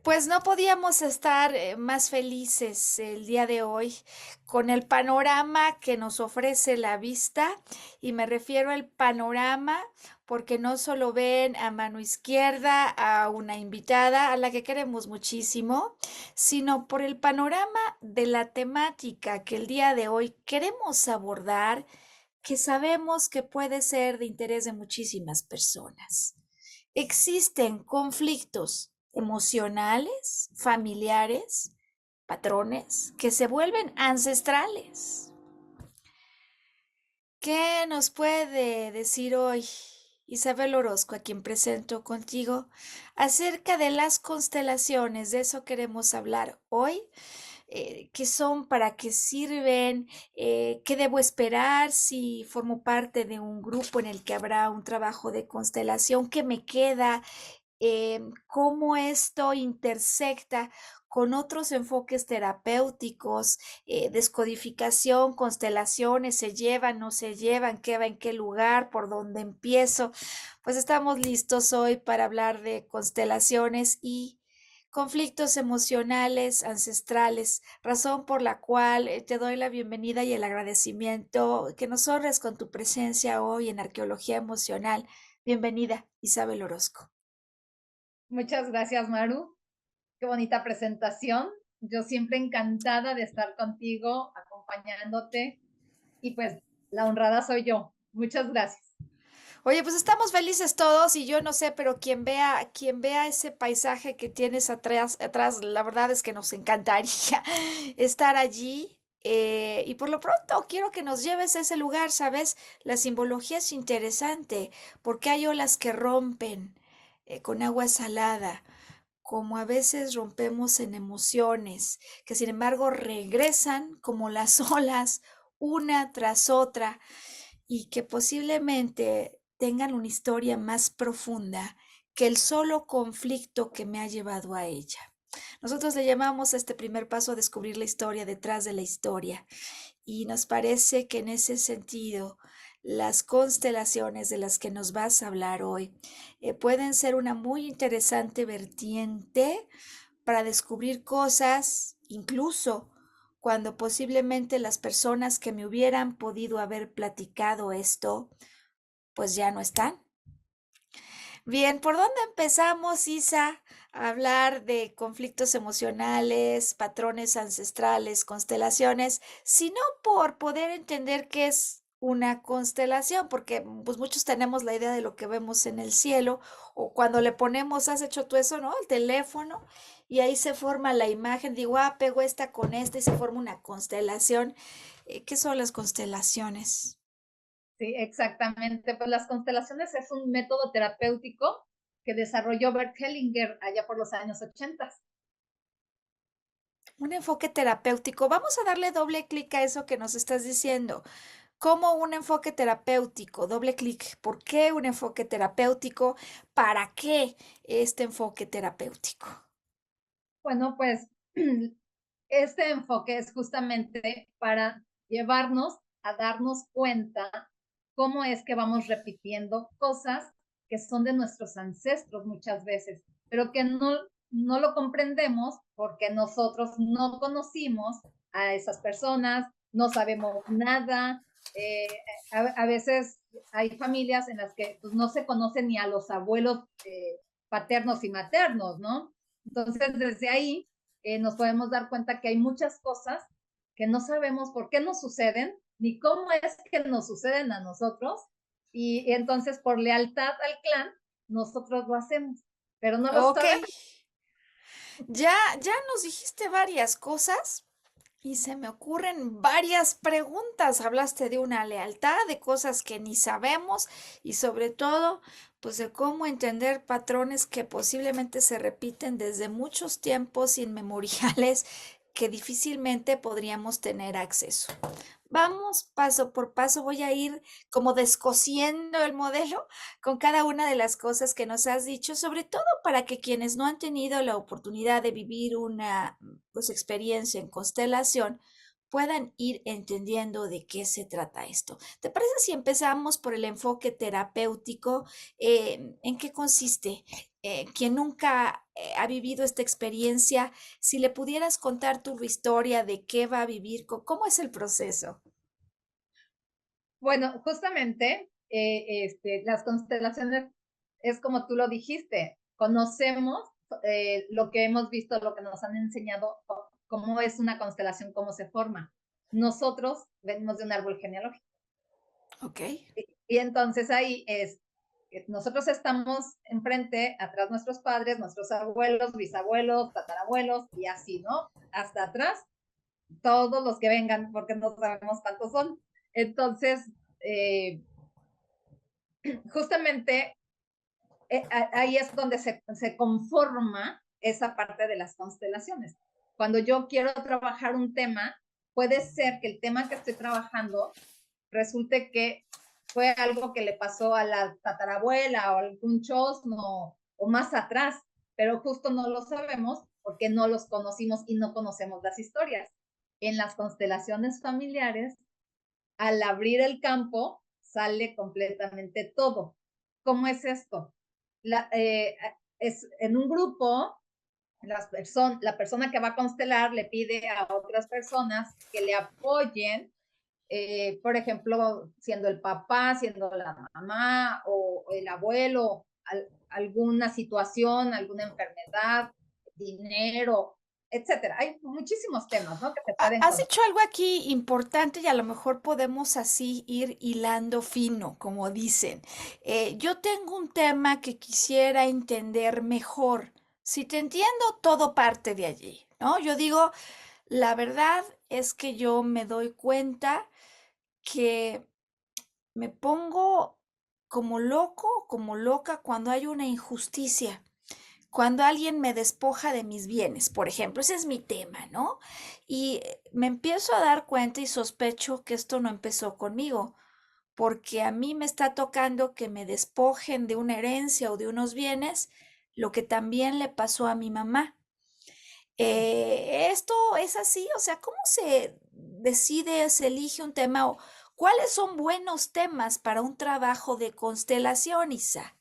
Pues no podíamos estar más felices el día de hoy con el panorama que nos ofrece la vista, y me refiero al panorama porque no solo ven a mano izquierda a una invitada a la que queremos muchísimo, sino por el panorama de la temática que el día de hoy queremos abordar, que sabemos que puede ser de interés de muchísimas personas. Existen conflictos emocionales, familiares, patrones que se vuelven ancestrales. ¿Qué nos puede decir hoy Isabel Orozco, a quien presento contigo, acerca de las constelaciones? De eso queremos hablar hoy. ¿Qué son? ¿Para qué sirven? ¿Qué debo esperar si formo parte de un grupo en el que habrá un trabajo de constelación? ¿Qué me queda? Cómo esto intersecta con otros enfoques terapéuticos, descodificación, constelaciones, se llevan, no se llevan, qué va en qué lugar, por dónde empiezo. Pues estamos listos hoy para hablar de constelaciones y conflictos emocionales ancestrales, razón por la cual te doy la bienvenida y el agradecimiento que nos honres con tu presencia hoy en Arqueología Emocional. Bienvenida, Isabel Orozco. Muchas gracias, Maru. Qué bonita presentación. Yo siempre encantada de estar contigo, acompañándote y pues la honrada soy yo. Muchas gracias. Oye, pues estamos felices todos y yo no sé, pero quien vea ese paisaje que tienes atrás, la verdad es que nos encantaría estar allí. Y por lo pronto quiero que nos lleves a ese lugar, ¿sabes? La simbología es interesante porque hay olas que rompen con agua salada, como a veces rompemos en emociones, que sin embargo regresan como las olas una tras otra y que posiblemente tengan una historia más profunda que el solo conflicto que me ha llevado a ella. Nosotros le llamamos a este primer paso a descubrir la historia detrás de la historia, y nos parece que en ese sentido las constelaciones de las que nos vas a hablar hoy pueden ser una muy interesante vertiente para descubrir cosas, incluso cuando posiblemente las personas que me hubieran podido haber platicado esto, pues ya no están. Bien, ¿por dónde empezamos, Isa, a hablar de conflictos emocionales, patrones ancestrales, constelaciones, sino por poder entender qué es una constelación? Porque pues muchos tenemos la idea de lo que vemos en el cielo, o cuando le ponemos, has hecho tú eso, ¿no? El teléfono, y ahí se forma la imagen, digo, pego esta con esta y se forma una constelación. ¿Qué son las constelaciones? Sí, exactamente. Pues las constelaciones es un método terapéutico que desarrolló Bert Hellinger allá por los años 80. Un enfoque terapéutico. Vamos a darle doble clic a eso que nos estás diciendo. ¿Cómo un enfoque terapéutico? Doble clic. ¿Por qué un enfoque terapéutico? ¿Para qué este enfoque terapéutico? Bueno, pues este enfoque es justamente para llevarnos a darnos cuenta cómo es que vamos repitiendo cosas que son de nuestros ancestros muchas veces, pero que no lo comprendemos porque nosotros no conocimos a esas personas, no sabemos nada. Eh, a veces hay familias en las que pues, no se conocen ni a los abuelos paternos y maternos, ¿no? Entonces, desde ahí nos podemos dar cuenta que hay muchas cosas que no sabemos por qué nos suceden, ni cómo es que nos suceden a nosotros, y entonces por lealtad al clan, nosotros lo hacemos, pero no lo Ok, sabemos. ya nos dijiste varias cosas y se me ocurren varias preguntas. Hablaste de una lealtad, de cosas que ni sabemos y sobre todo, pues de cómo entender patrones que posiblemente se repiten desde muchos tiempos inmemoriales que difícilmente podríamos tener acceso. Vamos paso por paso, voy a ir como descosiendo el modelo con cada una de las cosas que nos has dicho, sobre todo para que quienes no han tenido la oportunidad de vivir una pues experiencia en constelación, puedan ir entendiendo de qué se trata esto. ¿Te parece si empezamos por el enfoque terapéutico? ¿En qué consiste? Quien nunca ha vivido esta experiencia, si le pudieras contar tu historia de qué va a vivir, ¿cómo es el proceso? Bueno, justamente, las constelaciones es como tú lo dijiste, conocemos lo que hemos visto, lo que nos han enseñado, cómo es una constelación, cómo se forma. Nosotros venimos de un árbol genealógico. Ok. Y entonces ahí es, nosotros estamos enfrente, atrás nuestros padres, nuestros abuelos, bisabuelos, tatarabuelos y así, ¿no? Hasta atrás, todos los que vengan, porque no sabemos cuántos son. Entonces, eh, justamente ahí es donde se conforma esa parte de las constelaciones. Cuando yo quiero trabajar un tema, puede ser que el tema que estoy trabajando resulte que fue algo que le pasó a la tatarabuela o algún chosno o más atrás, pero justo no lo sabemos porque no los conocimos y no conocemos las historias. En las constelaciones familiares, al abrir el campo, sale completamente todo. ¿Cómo es esto? Es en un grupo, la persona que va a constelar le pide a otras personas que le apoyen, por ejemplo, siendo el papá, siendo la mamá o el abuelo, alguna situación, alguna enfermedad, dinero, etcétera. Hay muchísimos temas, ¿no? Que se pueden Has contar. dicho algo aquí importante y a lo mejor podemos así ir hilando fino, como dicen. Yo tengo un tema que quisiera entender mejor. Si te entiendo, todo parte de allí, ¿no? Yo digo, la verdad es que yo me doy cuenta que me pongo como loco, como loca cuando hay una injusticia. Cuando alguien me despoja de mis bienes, por ejemplo, ese es mi tema, ¿no? Y me empiezo a dar cuenta y sospecho que esto no empezó conmigo, porque a mí me está tocando que me despojen de una herencia o de unos bienes, lo que también le pasó a mi mamá. Esto es así, o sea, ¿cómo se decide, se elige un tema o cuáles son buenos temas para un trabajo de constelación, Isa?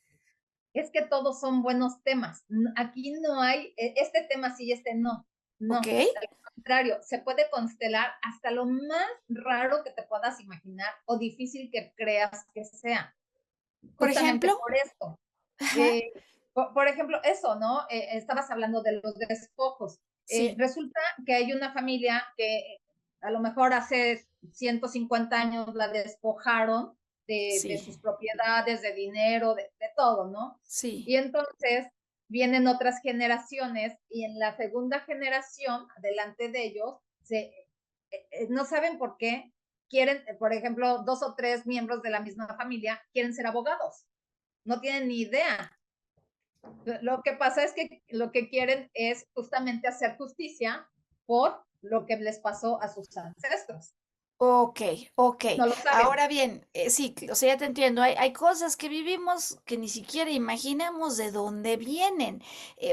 Es que todos son buenos temas. Aquí no hay, este tema sí y este no. ¿Ok? No, al contrario, se puede constelar hasta lo más raro que te puedas imaginar o difícil que creas que sea, Por justamente ejemplo, por esto. ajá, Eh, por ejemplo, eso, ¿no? Estabas hablando de los despojos. sí, Resulta que hay una familia que a lo mejor hace 150 años la despojaron de sí, sus propiedades, de dinero, de todo, ¿no? sí. Y entonces vienen otras generaciones y en la segunda generación, delante de ellos, no saben por qué quieren, por ejemplo, dos o tres miembros de la misma familia quieren ser abogados, no tienen ni idea. Lo que pasa es que lo que quieren es justamente hacer justicia por lo que les pasó a sus ancestros. Okey, okey. No lo saben. Ahora bien, sí, o sea, ya te entiendo. Hay cosas que vivimos que ni siquiera imaginamos de dónde vienen.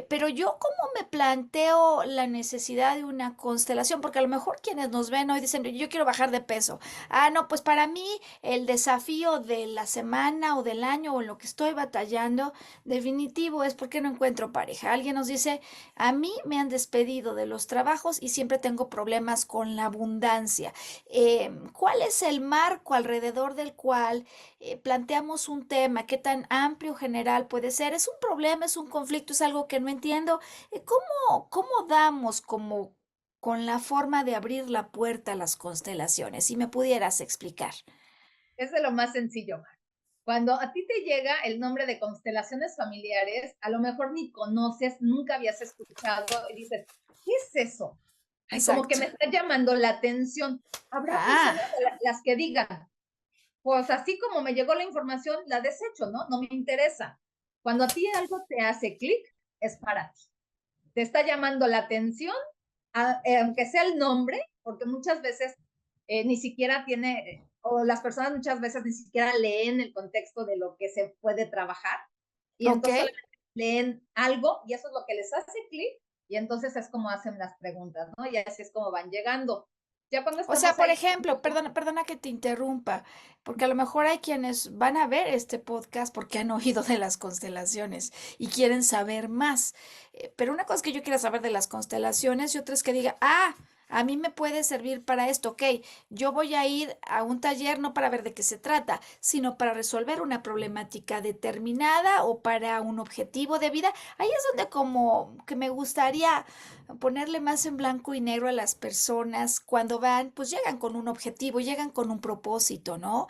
Pero yo, ¿cómo me planteo la necesidad de una constelación? Porque a lo mejor quienes nos ven hoy dicen: "Yo quiero bajar de peso". Ah, no, pues para mí el desafío de la semana o del año o en lo que estoy batallando, definitivo es porque no encuentro pareja. Alguien nos dice: "A mí me han despedido de los trabajos y siempre tengo problemas con la abundancia". ¿Cuál es el marco alrededor del cual planteamos un tema? ¿Qué tan amplio general puede ser? ¿Es un problema? ¿Es un conflicto? ¿Es algo que no entiendo? ¿Cómo damos como con la forma de abrir la puerta a las constelaciones? Si me pudieras explicar. Es de lo más sencillo, Mar. Cuando a ti te llega el nombre de constelaciones familiares, a lo mejor ni conoces, nunca habías escuchado y dices, ¿qué es eso? Ay, como que Exacto. me está llamando la atención. Habrá Ah, personas las que digan, pues así como me llegó la información, la desecho, ¿no? No me interesa. Cuando a ti algo te hace clic, es para ti. Te está llamando la atención, aunque sea el nombre, porque muchas veces ni siquiera tiene, o las personas muchas veces ni siquiera leen el contexto de lo que se puede trabajar, y ok. entonces solamente leen algo y eso es lo que les hace clic, y entonces es como hacen las preguntas, ¿no? Y así es como van llegando. Ya cuando O sea, estamos por ahí, ejemplo, perdona que te interrumpa, porque a lo mejor hay quienes van a ver este podcast porque han oído de las constelaciones y quieren saber más. Pero una cosa es que yo quiera saber de las constelaciones y otra es que diga, ah, a mí me puede servir para esto, ok, yo voy a ir a un taller no para ver de qué se trata, sino para resolver una problemática determinada o para un objetivo de vida. Ahí es donde como que me gustaría ponerle más en blanco y negro a las personas cuando van, pues llegan con un objetivo, llegan con un propósito, ¿no?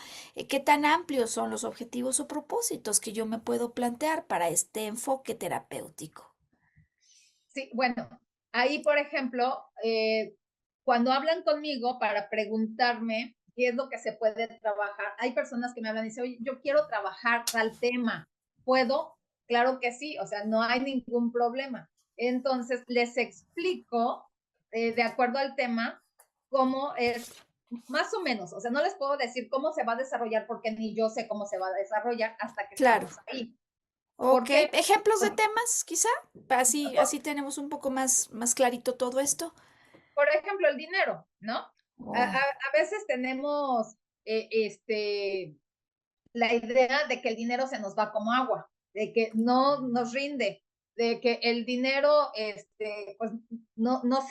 ¿Qué tan amplios son los objetivos o propósitos que yo me puedo plantear para este enfoque terapéutico? sí, bueno, ahí, por ejemplo, cuando hablan conmigo para preguntarme qué es lo que se puede trabajar, hay personas que me hablan y dicen, oye, yo quiero trabajar tal tema, ¿puedo? Claro que sí, o sea, no hay ningún problema. Entonces, les explico, de acuerdo al tema, cómo es, más o menos, o sea, no les puedo decir cómo se va a desarrollar porque ni yo sé cómo se va a desarrollar hasta que Claro. estamos ahí. ¿Por Ok, qué? ejemplos de temas, quizá, así tenemos un poco más clarito todo esto. Por ejemplo, el dinero, ¿no? Oh, A veces tenemos la idea de que el dinero se nos va como agua, de que no nos rinde, de que el dinero, pues no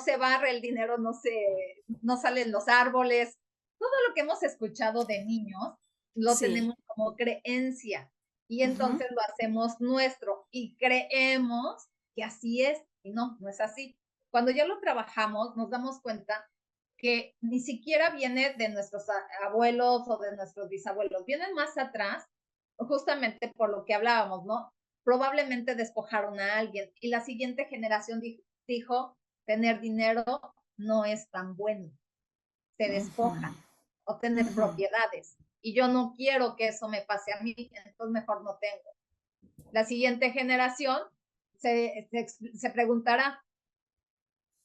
se barre el dinero, no salen los árboles. Todo lo que hemos escuchado de niños lo sí. tenemos como creencia y Ujú. entonces lo hacemos nuestro y creemos que así es y no, no es así. Cuando ya lo trabajamos, nos damos cuenta que ni siquiera viene de nuestros abuelos o de nuestros bisabuelos, vienen más atrás, justamente por lo que hablábamos, ¿no? Probablemente despojaron a alguien y la siguiente generación dijo, tener dinero no es tan bueno, se Ujú, despoja o tener ujú. propiedades. Y yo no quiero que eso me pase a mí, entonces mejor no tengo. La siguiente generación se preguntará,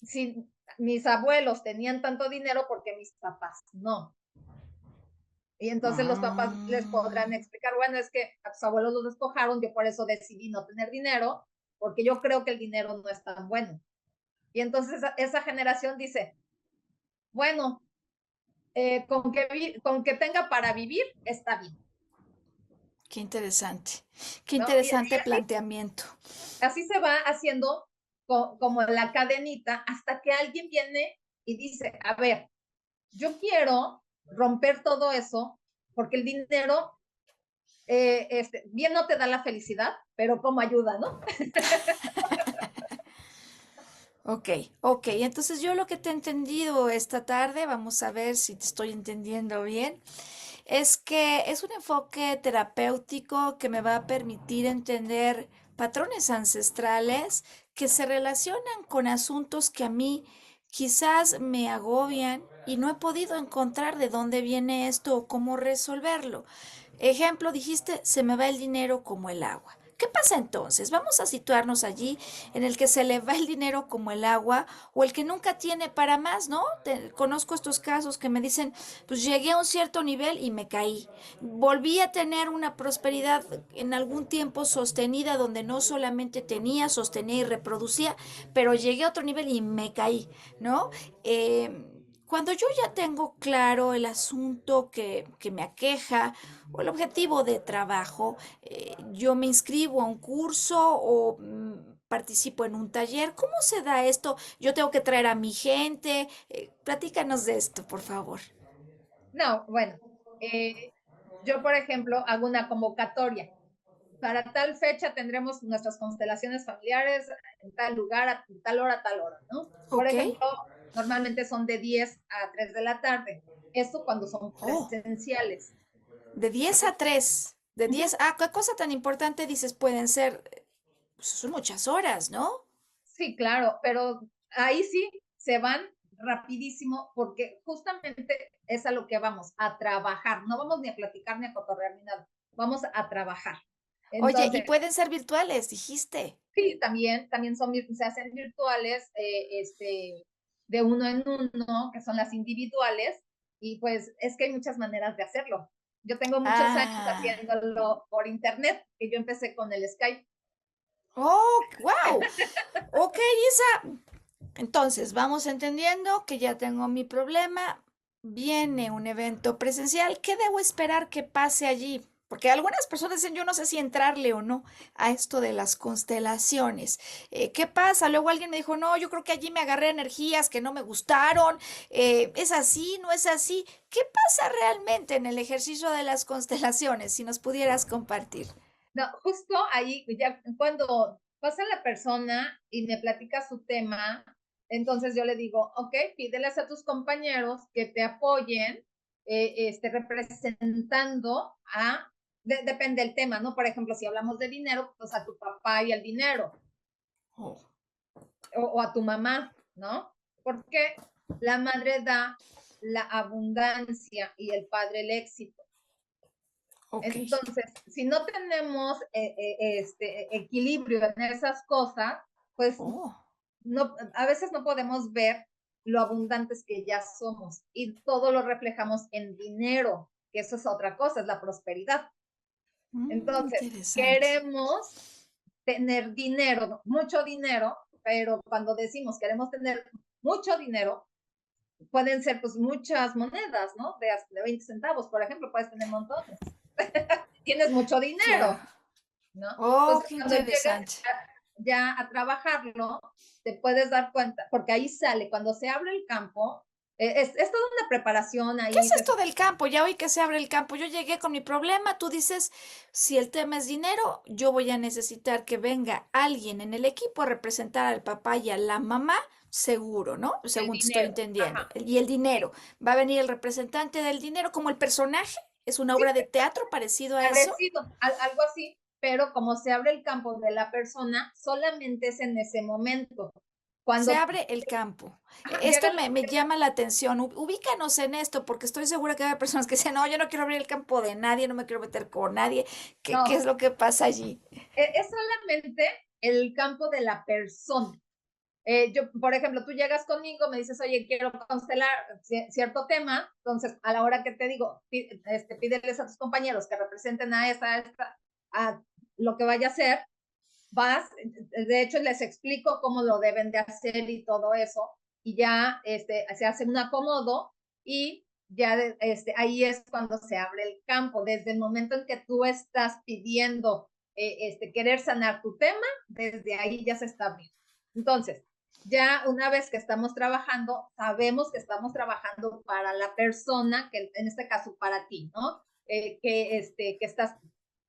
si mis abuelos tenían tanto dinero, porque mis papás no. Y entonces los papás les Ah, podrán explicar, bueno, es que a tus abuelos los despojaron, yo por eso decidí no tener dinero, porque yo creo que el dinero no es tan bueno. Y entonces esa generación dice, bueno, con que tenga para vivir, está bien, qué interesante. Qué ¿no? interesante planteamiento. Así se va haciendo como la cadenita hasta que alguien viene y dice, a ver, yo quiero romper todo eso porque el dinero bien no te da la felicidad, pero como ayuda, ¿no? Ok, ok. Entonces yo lo que te he entendido esta tarde, vamos a ver si te estoy entendiendo bien, es que es un enfoque terapéutico que me va a permitir entender patrones ancestrales que se relacionan con asuntos que a mí quizás me agobian y no he podido encontrar de dónde viene esto o cómo resolverlo. Ejemplo, dijiste, se me va el dinero como el agua. ¿Qué pasa entonces? Vamos a situarnos allí en el que se le va el dinero como el agua o el que nunca tiene para más, ¿no? Conozco estos casos que me dicen, pues llegué a un cierto nivel y me caí. Volví a tener una prosperidad en algún tiempo sostenida donde no solamente tenía, sostenía y reproducía, pero llegué a otro nivel y me caí, ¿no? Cuando yo ya tengo claro el asunto que me aqueja o el objetivo de trabajo, yo me inscribo a un curso o participo en un taller. ¿Cómo se da esto? Yo tengo que traer a mi gente. Platícanos de esto, por favor. No, bueno, eh, yo, por ejemplo, hago una convocatoria. Para tal fecha tendremos nuestras constelaciones familiares en tal lugar, a tal hora, a tal hora, ¿no? Por Ok. ejemplo, normalmente son de 10 a 3 de la tarde. Esto cuando son Oh, presenciales. de 10 a 3. De Uh -huh. 10. Qué cosa tan importante dices, pueden ser, pues son muchas horas, ¿no? Sí, claro, pero ahí sí se van rapidísimo porque justamente es a lo que vamos, a trabajar. No vamos ni a platicar ni a cotorrear ni nada. Vamos a trabajar. Oye, y Entonces, pueden ser virtuales, dijiste. sí, también se hacen virtuales, de uno en uno, que son las individuales, y pues es que hay muchas maneras de hacerlo. Yo tengo muchos años Ah, haciéndolo por internet, que yo empecé con el Skype. oh, wow. Ok, Isa, Entonces, vamos entendiendo que ya tengo mi problema, viene un evento presencial, ¿qué debo esperar que pase allí? Porque algunas personas dicen, yo no sé si entrarle o no a esto de las constelaciones. ¿Qué pasa? Luego alguien me dijo, no, yo creo que allí me agarré energías que no me gustaron. ¿Es así? ¿No es así? ¿Qué pasa realmente en el ejercicio de las constelaciones? Si nos pudieras compartir. No, justo ahí, ya cuando pasa la persona y me platica su tema, entonces yo le digo, ok, pídeles a tus compañeros que te apoyen, representando depende del tema, ¿no? Por ejemplo, si hablamos de dinero, pues a tu papá y el dinero, Oh, o a tu mamá, ¿no? Porque la madre da la abundancia y el padre el éxito. ok. Entonces, si no tenemos equilibrio en esas cosas, pues Oh. no, a veces no podemos ver lo abundantes que ya somos y todo lo reflejamos en dinero, que eso es otra cosa, es la prosperidad. Entonces, Interesante. queremos tener dinero, mucho dinero, pero cuando decimos queremos tener mucho dinero, pueden ser pues muchas monedas, ¿no? De 20 centavos, por ejemplo, puedes tener montones. Tienes mucho Claro. dinero, ¿no? Oh, Entonces, qué cuando llegas interesante. ya a trabajarlo, te puedes dar cuenta, porque ahí sale, cuando se abre el campo, es toda una preparación ¿Qué ahí. es esto del campo? Ya hoy que se abre el campo, yo llegué con mi problema, tú dices, si el tema es dinero, yo voy a necesitar que venga alguien en el equipo a representar al papá y a la mamá, seguro, ¿no? El Según te estoy dinero. entendiendo. Ajá. Y el Sí, dinero, va a venir el representante del dinero como el personaje. ¿Es una sí, obra de teatro parecido a eso? parecido, algo así, pero como se abre el campo de la persona, solamente es en ese momento. Se Cuando abre el campo. Esto llegan me llama la atención. Ubícanos en esto, porque estoy segura que hay personas que dicen, no, yo no quiero abrir el campo de nadie, no me quiero meter con nadie. ¿Qué no, es lo que pasa allí? es solamente el campo de la persona. Yo, por ejemplo, tú llegas conmigo, me dices, oye, quiero constelar cierto tema, entonces a la hora que te digo, pídeles a tus compañeros que representen a lo que vaya a hacer, vas, de hecho les explico cómo lo deben de hacer y todo eso, y ya se hace un acomodo y ya ahí es cuando se abre el campo, desde el momento en que tú estás pidiendo querer sanar tu tema, desde ahí ya se está abriendo. Entonces, ya una vez que estamos trabajando, sabemos que estamos trabajando para la persona, que en este caso para ti, ¿no?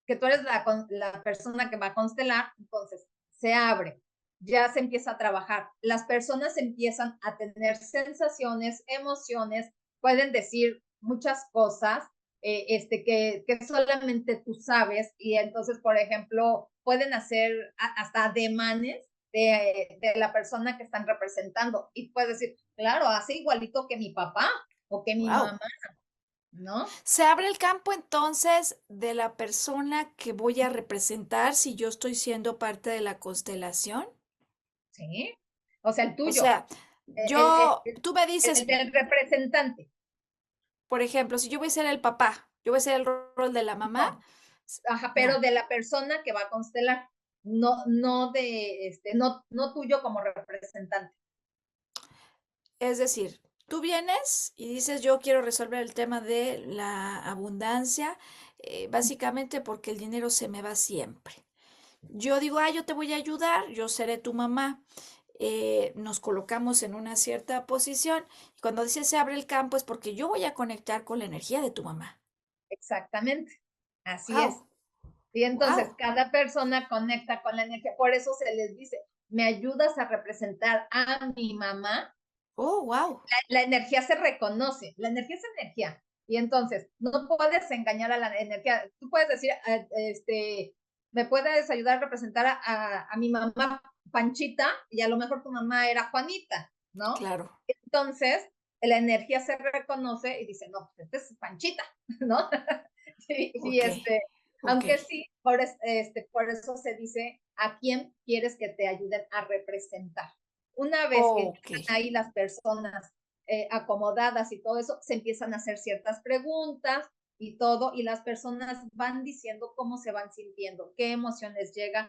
Que tú eres la persona que va a constelar, entonces se abre, ya se empieza a trabajar. Las personas empiezan a tener sensaciones, emociones, pueden decir muchas cosas que solamente tú sabes y entonces, por ejemplo, pueden hacer hasta ademanes de la persona que están representando y puedes decir, claro, hace igualito que mi papá o que mi Wow. mamá, ¿no? Se abre el campo entonces de la persona que voy a representar si yo estoy siendo parte de la constelación. Sí, o sea, el O tuyo, sea, tú me el dices, del representante. por ejemplo, si yo voy a ser el papá, yo voy a ser el rol de la mamá. No, ajá, pero No, de la persona que va a constelar, no tuyo como representante. es decir, tú vienes y dices, yo quiero resolver el tema de la abundancia, básicamente porque el dinero se me va siempre. Yo digo, ah, yo te voy a ayudar, yo seré tu mamá. Nos colocamos en una cierta posición y cuando dice se abre el campo es porque yo voy a conectar con la energía de tu mamá. Exactamente, así es. Wow, Y entonces wow. cada persona conecta con la energía, por eso se les dice, ¿me ayudas a representar a mi mamá? Oh, wow. La energía se reconoce, la energía es energía. Y entonces, no puedes engañar a la energía. Tú puedes decir, me puedes ayudar a representar a mi mamá Panchita y a lo mejor tu mamá era Juanita, ¿no? Claro. Entonces, la energía se reconoce y dice, no, pues este es Panchita, ¿no? Y Ok, ok. aunque sí, por eso se dice a quién quieres que te ayuden a representar. Una vez que Ok. están ahí las personas acomodadas y todo eso, se empiezan a hacer ciertas preguntas y todo, y las personas van diciendo cómo se van sintiendo, qué emociones llegan,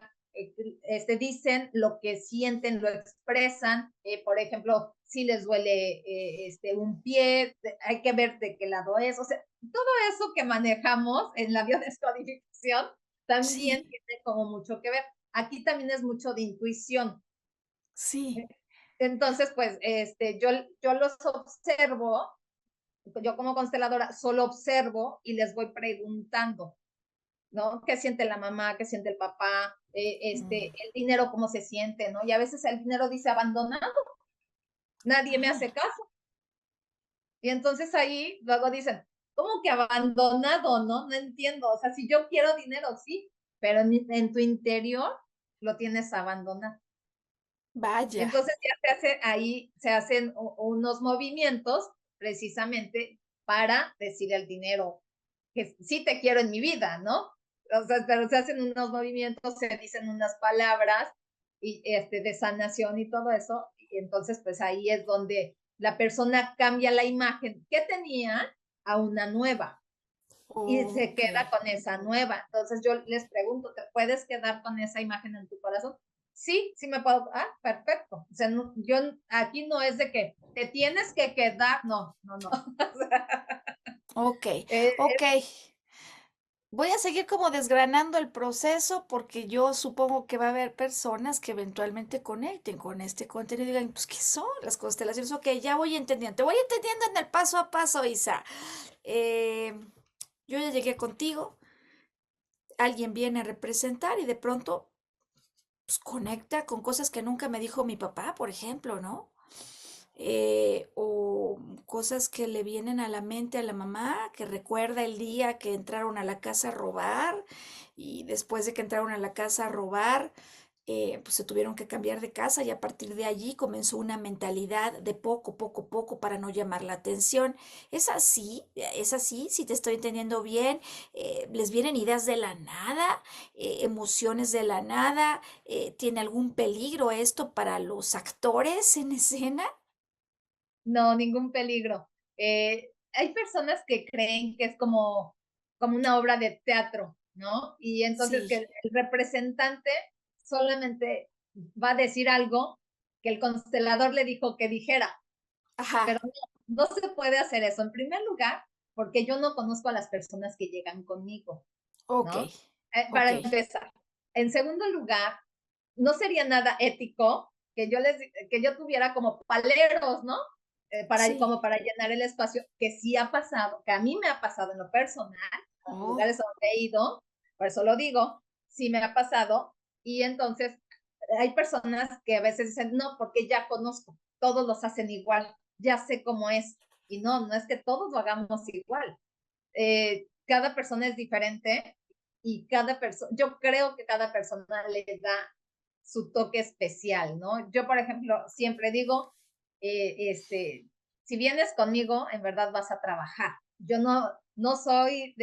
dicen lo que sienten, lo expresan. Por ejemplo, si les duele un pie, hay que ver de qué lado es. O sea, todo eso que manejamos en la biodescodificación también Sí, tiene como mucho que ver. Aquí también es mucho de intuición. sí. Entonces, pues, yo los observo, yo como consteladora solo observo y les voy preguntando, ¿no? ¿Qué siente la mamá? ¿Qué siente el papá? Mm. El dinero, ¿cómo se siente? ¿No? Y a veces el dinero dice abandonado, nadie me hace Ah, caso. Y entonces ahí luego dicen, ¿cómo que abandonado? No, no entiendo. O sea, si yo quiero dinero, sí, pero en tu interior lo tienes abandonado. vaya. Entonces ya se hace ahí, se hacen unos movimientos precisamente para decir al dinero que sí te quiero en mi vida, ¿no? O sea, pero se hacen unos movimientos, se dicen unas palabras y de sanación y todo eso, y entonces pues ahí es donde la persona cambia la imagen que tenía a una nueva y se Ok. queda con esa nueva. Entonces yo les pregunto, ¿te puedes quedar con esa imagen en tu corazón? Sí, sí me puedo. Ah, perfecto. O sea, no, yo aquí no es de que te tienes que quedar, no, no, no. O sea, Ok, eh, ok. Voy a seguir como desgranando el proceso porque yo supongo que va a haber personas que eventualmente conecten con este contenido y digan, pues, ¿qué son las constelaciones? Ok, ya voy entendiendo. Te voy entendiendo en el paso a paso, Isa. Eh, yo ya llegué contigo, alguien viene a representar y de pronto pues, conecta con cosas que nunca me dijo mi papá, por ejemplo, ¿no? O cosas que le vienen a la mente a la mamá, que recuerda el día que entraron a la casa a robar y después de que entraron a la casa a robar, pues se tuvieron que cambiar de casa y a partir de allí comenzó una mentalidad de poco, poco, poco para no llamar la atención. Es así, si te estoy entendiendo bien, les vienen ideas de la nada, emociones de la nada, ¿tiene algún peligro esto para los actores en escena? no, ningún peligro. Hay personas que creen que es como una obra de teatro, ¿no? Y entonces que Sí, el representante solamente va a decir algo que el constelador le dijo que dijera. Pero ajá, no, no se puede hacer eso. En primer lugar, porque yo no conozco a las personas que llegan conmigo, ok, ¿no? ok, Para empezar. En segundo lugar, no sería nada ético que yo tuviera como paleros, ¿no? sí, Como para llenar el espacio, que sí ha pasado, que a mí me ha pasado en lo personal, a los lugares oh, a donde he ido, por eso lo digo, sí me ha pasado, y entonces hay personas que a veces dicen, no, porque ya conozco, todos los hacen igual, ya sé cómo es, y no, no es que todos lo hagamos igual. Cada persona es diferente y cada persona, yo creo que cada persona le da su toque especial, ¿no? Yo, por ejemplo, siempre digo, si vienes conmigo, en verdad vas a trabajar. Yo no soy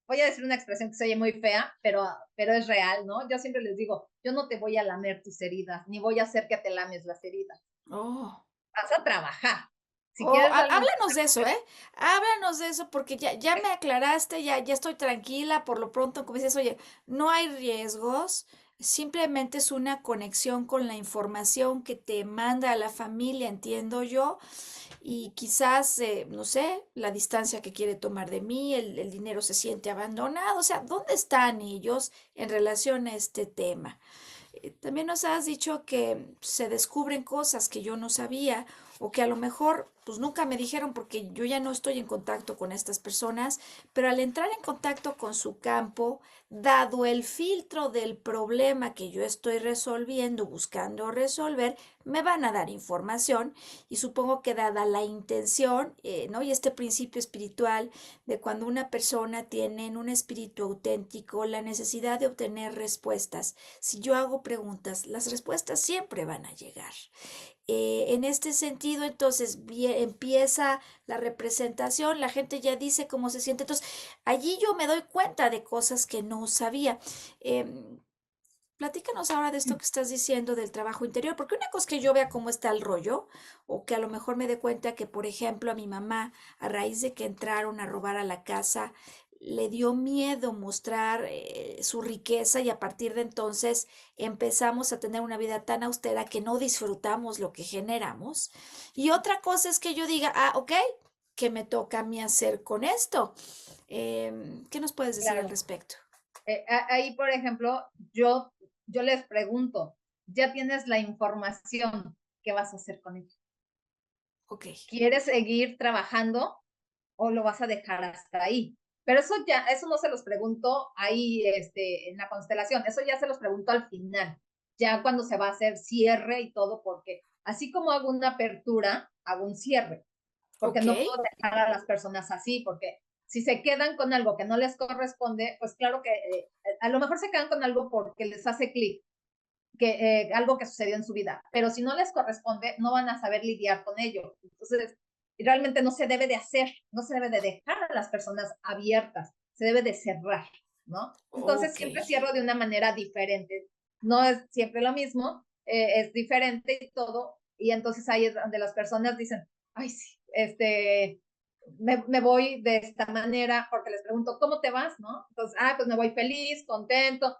voy a decir una expresión que se oye muy fea, pero es real, ¿no? Yo siempre les digo, yo no te voy a lamer tus heridas, ni voy a hacer que te lames las heridas. oh. Vas a trabajar. Si Oh, quieres algo háblanos de eso, ¿eh? Háblanos de eso porque ya me aclaraste, ya estoy tranquila por lo pronto, como dices, oye, no hay riesgos, simplemente es una conexión con la información que te manda a la familia, entiendo yo, y quizás, no sé, la distancia que quiere tomar de mí, el dinero se siente abandonado, o sea, ¿dónde están ellos en relación a este tema? También nos has dicho que se descubren cosas que yo no sabía o que a lo mejor pues nunca me dijeron porque yo ya no estoy en contacto con estas personas, pero al entrar en contacto con su campo, dado el filtro del problema que yo estoy resolviendo, buscando resolver, me van a dar información y supongo que dada la intención, ¿no? Y este principio espiritual de cuando una persona tiene en un espíritu auténtico la necesidad de obtener respuestas, si yo hago preguntas, las respuestas siempre van a llegar. En este sentido, entonces empieza la representación, la gente ya dice cómo se siente. Entonces, allí yo me doy cuenta de cosas que no sabía. Em, Platícanos ahora de esto que estás diciendo del trabajo interior, porque una cosa es que yo vea cómo está el rollo, o que a lo mejor me dé cuenta que, por ejemplo, a mi mamá, a raíz de que entraron a robar a la casa, le dio miedo mostrar su riqueza y a partir de entonces empezamos a tener una vida tan austera que no disfrutamos lo que generamos. Y otra cosa es que yo diga, ah, ok, ¿qué me toca a mí hacer con esto? ¿Qué nos puedes decir al Claro. respecto? Ahí, por ejemplo, yo les pregunto, ¿ya tienes la información? ¿Qué vas a hacer con ella? Ok, ¿Quieres seguir trabajando o lo vas a dejar hasta ahí? Pero eso ya, eso no se los pregunto ahí, en la constelación, eso ya se los pregunto al final, ya cuando se va a hacer cierre y todo, porque así como hago una apertura, hago un cierre, porque ok, no puedo dejar a las personas así, porque si se quedan con algo que no les corresponde, pues claro que a lo mejor se quedan con algo porque les hace clic, que algo que sucedió en su vida, pero si no les corresponde, no van a saber lidiar con ello. Entonces, realmente no se debe de hacer, no se debe de dejar a las personas abiertas, se debe de cerrar, ¿no? Entonces, ok. siempre cierro de una manera diferente, no es siempre lo mismo, es diferente y todo, y entonces ahí es donde las personas dicen, ay, sí, me voy de esta manera, porque les pregunto, ¿cómo te vas? ¿No? Entonces, pues me voy feliz, contento,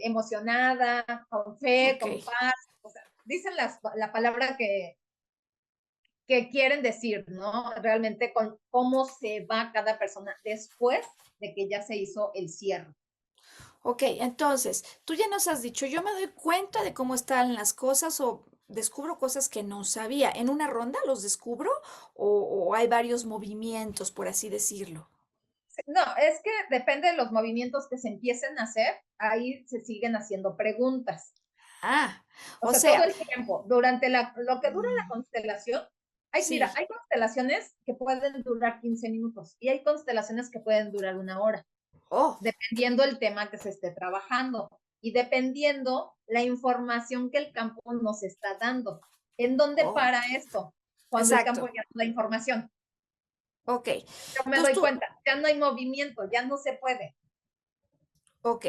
emocionada, con fe, Ok, con paz. O sea, dicen la palabra que quieren decir, ¿no? Realmente con cómo se va cada persona después de que ya se hizo el cierre. ok. Entonces, tú ya nos has dicho, yo me doy cuenta de cómo están las cosas o descubro cosas que no sabía. ¿En una ronda los descubro o hay varios movimientos, por así decirlo? No, es que depende de los movimientos que se empiecen a hacer, ahí se siguen haciendo preguntas. Ah, O o sea, todo sea, el tiempo, durante lo que dura la mm, constelación, mira, sí. hay constelaciones que pueden durar 15 minutos y hay constelaciones que pueden durar 1 hora, Oh, dependiendo el tema que se esté trabajando y dependiendo la información que el campo nos está dando. ¿En dónde oh, para esto? Cuando el campo exacto. ya no da información. Ok. Yo me Entonces doy tú, cuenta, ya no hay movimiento, ya no se puede. ok,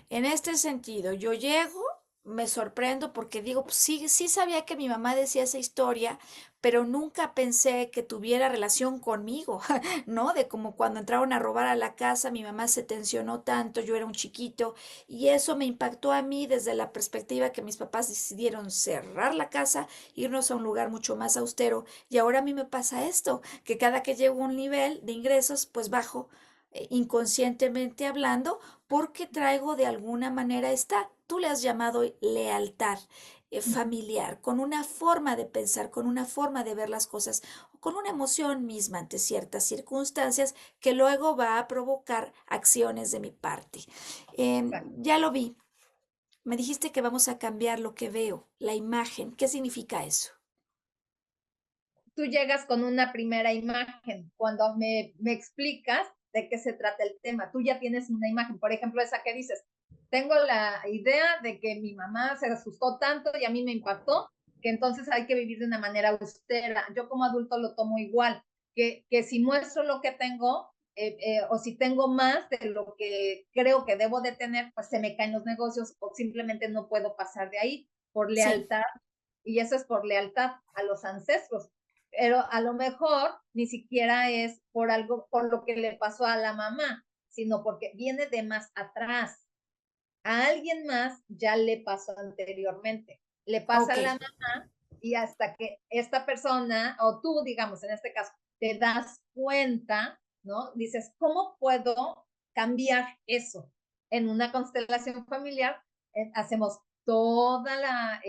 en este sentido, yo llego, me sorprendo porque digo, pues sí, sí sabía que mi mamá decía esa historia, pero nunca pensé que tuviera relación conmigo, ¿no? De como cuando entraron a robar a la casa, mi mamá se tensionó tanto, yo era un chiquito, y eso me impactó a mí desde la perspectiva que mis papás decidieron cerrar la casa, irnos a un lugar mucho más austero, y ahora a mí me pasa esto, que cada que llego a un nivel de ingresos, pues bajo inconscientemente hablando porque traigo de alguna manera esta, tú le has llamado lealtad familiar, con una forma de pensar, con una forma de ver las cosas, con una emoción misma ante ciertas circunstancias que luego va a provocar acciones de mi parte. Ya lo vi, me dijiste que vamos a cambiar lo que veo, la imagen. ¿Qué significa eso? Tú llegas con una primera imagen. Cuando me explicas de qué se trata el tema, tú ya tienes una imagen. Por ejemplo, esa que dices, tengo la idea de que mi mamá se asustó tanto y a mí me impactó, que entonces hay que vivir de una manera austera. Yo como adulto lo tomo igual, que si muestro lo que tengo, o si tengo más de lo que creo que debo de tener, pues se me caen los negocios o simplemente no puedo pasar de ahí por Sí, lealtad, y eso es por lealtad a los ancestros, pero a lo mejor ni siquiera es por algo, por lo que le pasó a la mamá, sino porque viene de más atrás. A alguien más ya le pasó anteriormente. Le pasa ok, a la mamá y hasta que esta persona, o tú, digamos, en este caso, te das cuenta, ¿no? Dices, ¿cómo puedo cambiar eso? En una constelación familiar, hacemos toda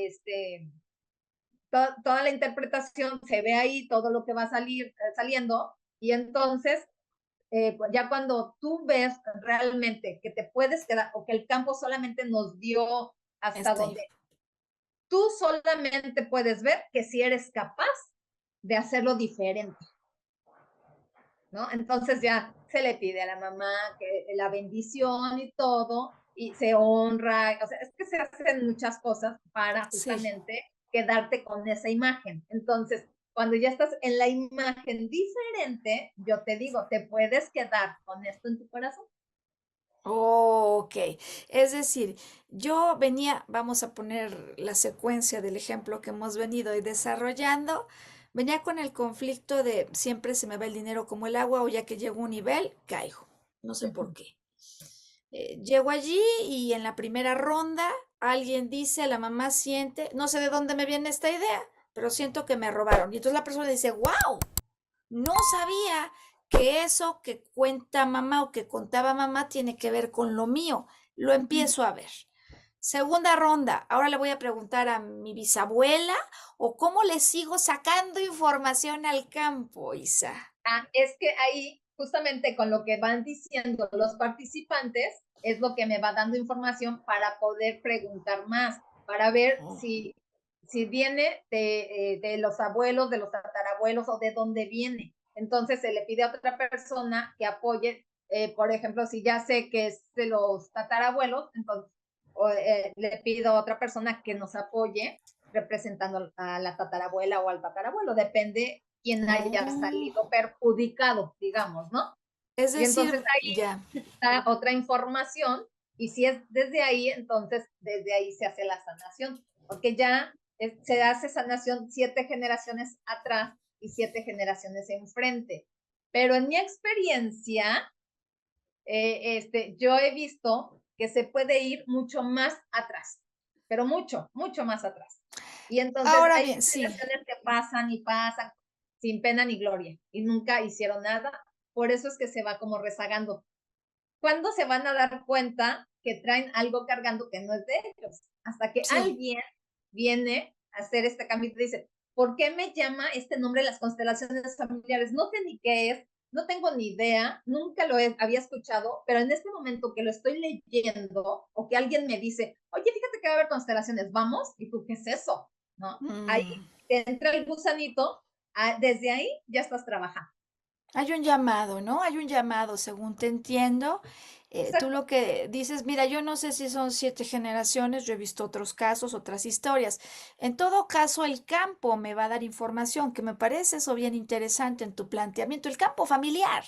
toda la interpretación, se ve ahí todo lo que va a salir saliendo, y entonces ya cuando tú ves realmente que te puedes quedar o que el campo solamente nos dio hasta este, donde tú solamente puedes ver que si eres capaz de hacerlo diferente, ¿no? Entonces ya se le pide a la mamá que la bendición y todo, y se honra, o sea, es que se hacen muchas cosas para sí. justamente quedarte con esa imagen. Entonces, cuando ya estás en la imagen diferente, yo te digo, te puedes quedar con esto en tu corazón. Oh, ok. Es decir, yo venía, vamos a poner la secuencia del ejemplo que hemos venido y desarrollando, venía con el conflicto de siempre se me va el dinero como el agua o ya que llego a un nivel, caigo. no sé por qué. Llego allí y en la primera ronda alguien dice, la mamá siente, no sé de dónde me viene esta idea, pero siento que me robaron. Y entonces la persona dice, wow, no sabía que eso que cuenta mamá o que contaba mamá tiene que ver con lo mío. Lo empiezo a ver. Segunda ronda, ahora le voy a preguntar a mi bisabuela o cómo le sigo sacando información al campo, Isa. Es que ahí, justamente con lo que van diciendo los participantes, es lo que me va dando información para poder preguntar más, para ver Oh. si viene de los abuelos, de los tatarabuelos o de dónde viene. Entonces se le pide a otra persona que apoye, por ejemplo, si ya sé que es de los tatarabuelos, entonces le pido a otra persona que nos apoye representando a la tatarabuela o al tatarabuelo, depende quién haya Oh. salido perjudicado, digamos, ¿no? Es Y entonces decir, ya. ahí está otra información y si es desde ahí, entonces desde ahí se hace la sanación, porque ya se hace sanación 7 generaciones atrás y 7 generaciones enfrente. Pero en mi experiencia, yo he visto que se puede ir mucho más atrás, pero mucho, mucho más atrás. Y entonces Ahora hay bien, sí. generaciones que pasan y pasan sin pena ni gloria y nunca hicieron nada. Por eso es que se va como rezagando. ¿Cuándo se van a dar cuenta que traen algo cargando que no es de ellos? Hasta que Sí. alguien viene a hacer este cambio y te dice, ¿por qué me llama este nombre las constelaciones familiares? No sé ni qué es, no tengo ni idea, nunca había escuchado, pero en este momento que lo estoy leyendo o que alguien me dice, oye, fíjate que va a haber constelaciones, vamos, y tú, ¿qué es eso? ¿No? Ahí Mm. te entra el gusanito, desde ahí ya estás trabajando. Hay un llamado, ¿no? Hay un llamado, según te entiendo. Tú Exacto, lo que dices, mira, yo no sé si son 7 generaciones, yo he visto otros casos, otras historias. En todo caso, el campo me va a dar información, que me parece eso bien interesante en tu planteamiento. El campo familiar.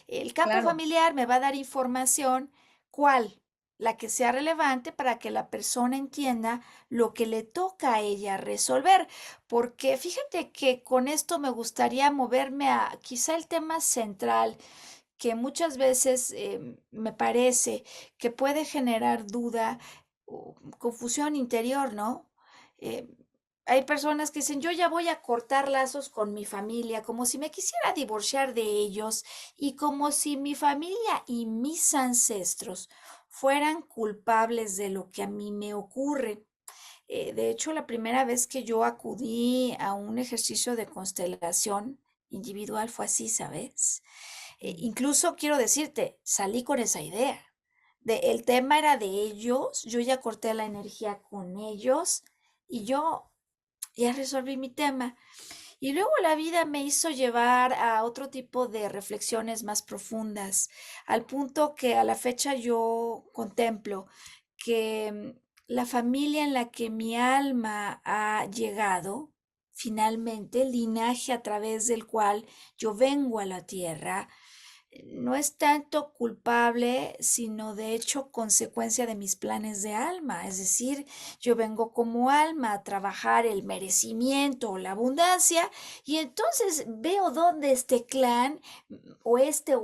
El campo claro. familiar me va a dar información, ¿cuál? La que sea relevante para que la persona entienda lo que le toca a ella resolver. Porque fíjate que con esto me gustaría moverme a quizá el tema central, que muchas veces me parece que puede generar duda o confusión interior, ¿no? Eh, hay personas que dicen, yo ya voy a cortar lazos con mi familia, como si me quisiera divorciar de ellos y como si mi familia y mis ancestros fueran culpables de lo que a mí me ocurre. De hecho, la primera vez que yo acudí a un ejercicio de constelación individual fue así, ¿sabes? Incluso quiero decirte, salí con esa idea. El tema era de ellos, yo ya corté la energía con ellos y yo ya resolví mi tema. Y luego la vida me hizo llevar a otro tipo de reflexiones más profundas, al punto que a la fecha yo contemplo que la familia en la que mi alma ha llegado, finalmente, el linaje a través del cual yo vengo a la tierra, no es tanto culpable, sino de hecho consecuencia de mis planes de alma. Es decir, yo vengo como alma a trabajar el merecimiento o la abundancia y entonces veo dónde este clan o este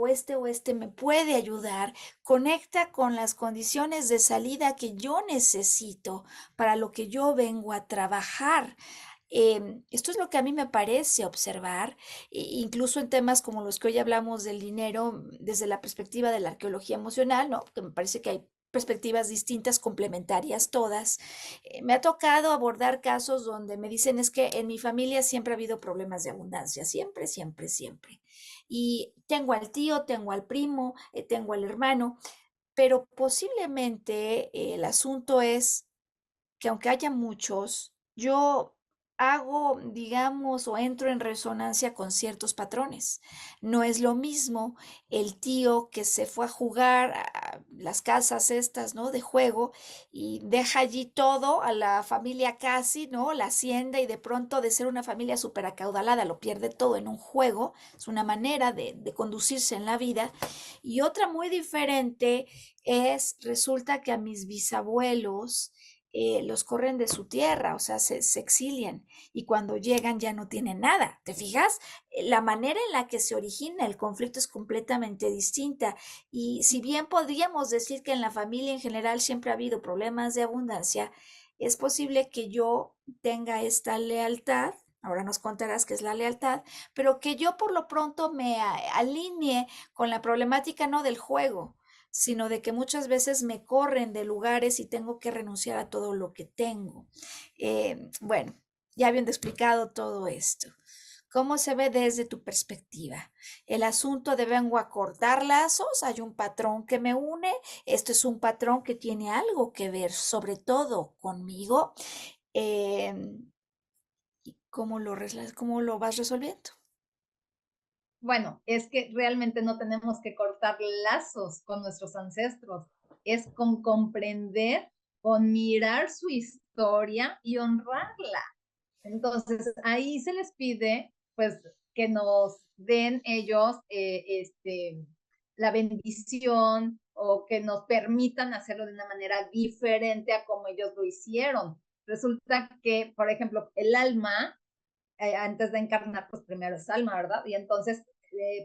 me puede ayudar, conecta con las condiciones de salida que yo necesito para lo que yo vengo a trabajar. Esto es lo que a mí me parece observar, incluso en temas como los que hoy hablamos del dinero, desde la perspectiva de la arqueología emocional, ¿no? Que me parece que hay perspectivas distintas, complementarias todas. Me ha tocado abordar casos donde me dicen es que en mi familia siempre ha habido problemas de abundancia, siempre, siempre, siempre. Y tengo al tío, tengo al primo, tengo al hermano, pero posiblemente el asunto es que aunque haya muchos, yo hago, digamos, o entro en resonancia con ciertos patrones. No es lo mismo el tío que se fue a jugar a las casas estas, ¿no? De juego y deja allí todo a la familia casi, ¿no? La hacienda y de pronto de ser una familia súper acaudalada lo pierde todo en un juego. Es una manera de conducirse en la vida. Y otra muy diferente es, resulta que a mis bisabuelos, los corren de su tierra, o sea, se exilian y cuando llegan ya no tienen nada. ¿Te fijas? La manera en la que se origina el conflicto es completamente distinta y si bien podríamos decir que en la familia en general siempre ha habido problemas de abundancia, es posible que yo tenga esta lealtad. Ahora nos contarás qué es la lealtad, pero que yo por lo pronto me alinee con la problemática no del juego, sino de que muchas veces me corren de lugares y tengo que renunciar a todo lo que tengo. Bueno, ya habiendo explicado todo esto, ¿cómo se ve desde tu perspectiva? El asunto de vengo a cortar lazos, hay un patrón que me une, esto es un patrón que tiene algo que ver sobre todo conmigo. Eh, ¿Cómo lo vas resolviendo? Bueno, es que realmente no tenemos que cortar lazos con nuestros ancestros, es con comprender, con mirar su historia y honrarla. Entonces, ahí se les pide, pues, que nos den ellos la bendición o que nos permitan hacerlo de una manera diferente a como ellos lo hicieron. Resulta que, por ejemplo, el alma antes de encarnar, pues primero es alma, ¿verdad? Y entonces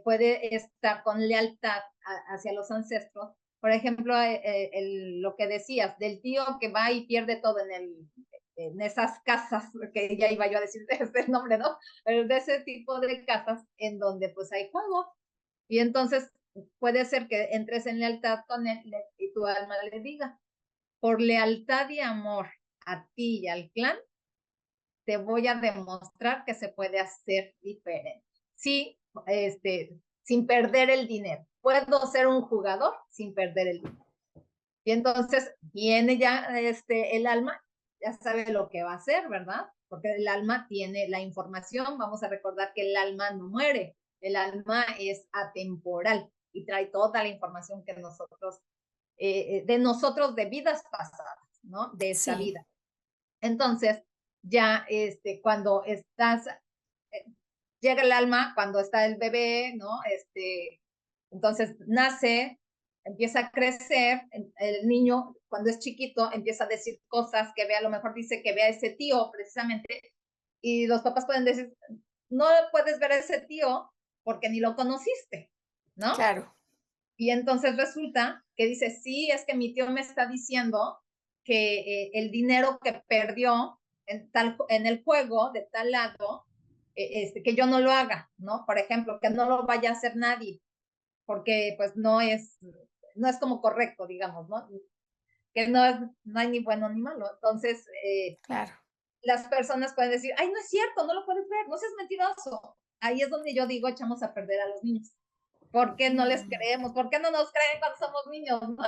puede estar con lealtad hacia los ancestros. Por ejemplo, lo que decías, del tío que va y pierde todo en esas casas, que ya iba yo a decir ese nombre, ¿no? Pero de ese tipo de casas en donde pues hay juego. Y entonces puede ser que entres en lealtad con él y tu alma le diga, por lealtad y amor a ti y al clan, te voy a demostrar que se puede hacer diferente. Sí, sin perder el dinero. Puedo ser un jugador sin perder el dinero. Y entonces viene ya el alma, ya sabe lo que va a hacer, ¿verdad? Porque el alma tiene la información. Vamos a recordar que el alma no muere. El alma es atemporal y trae toda la información que nosotros, de nosotros de vidas pasadas, ¿no? De esta Sí, vida. Entonces, ya cuando estás, llega el alma, cuando está el bebé, ¿no? Entonces nace, empieza a crecer, el niño cuando es chiquito empieza a decir cosas que ve, a lo mejor dice que ve a ese tío precisamente, y los papás pueden decir, no puedes ver a ese tío porque ni lo conociste, ¿no? claro. Y entonces resulta que dice, sí, es que mi tío me está diciendo que el dinero que perdió en el juego de tal lado, que yo no lo haga, ¿no? Por ejemplo, que no lo vaya a hacer nadie, porque pues no es como correcto, digamos, ¿no? Que no hay ni bueno ni malo. Entonces, Claro. las personas pueden decir, ay, no es cierto, no lo puedes ver, no seas mentiroso. Ahí es donde yo digo, echamos a perder a los niños. ¿Por qué no les Mm, creemos? ¿Por qué no nos creen cuando somos niños? ¿No?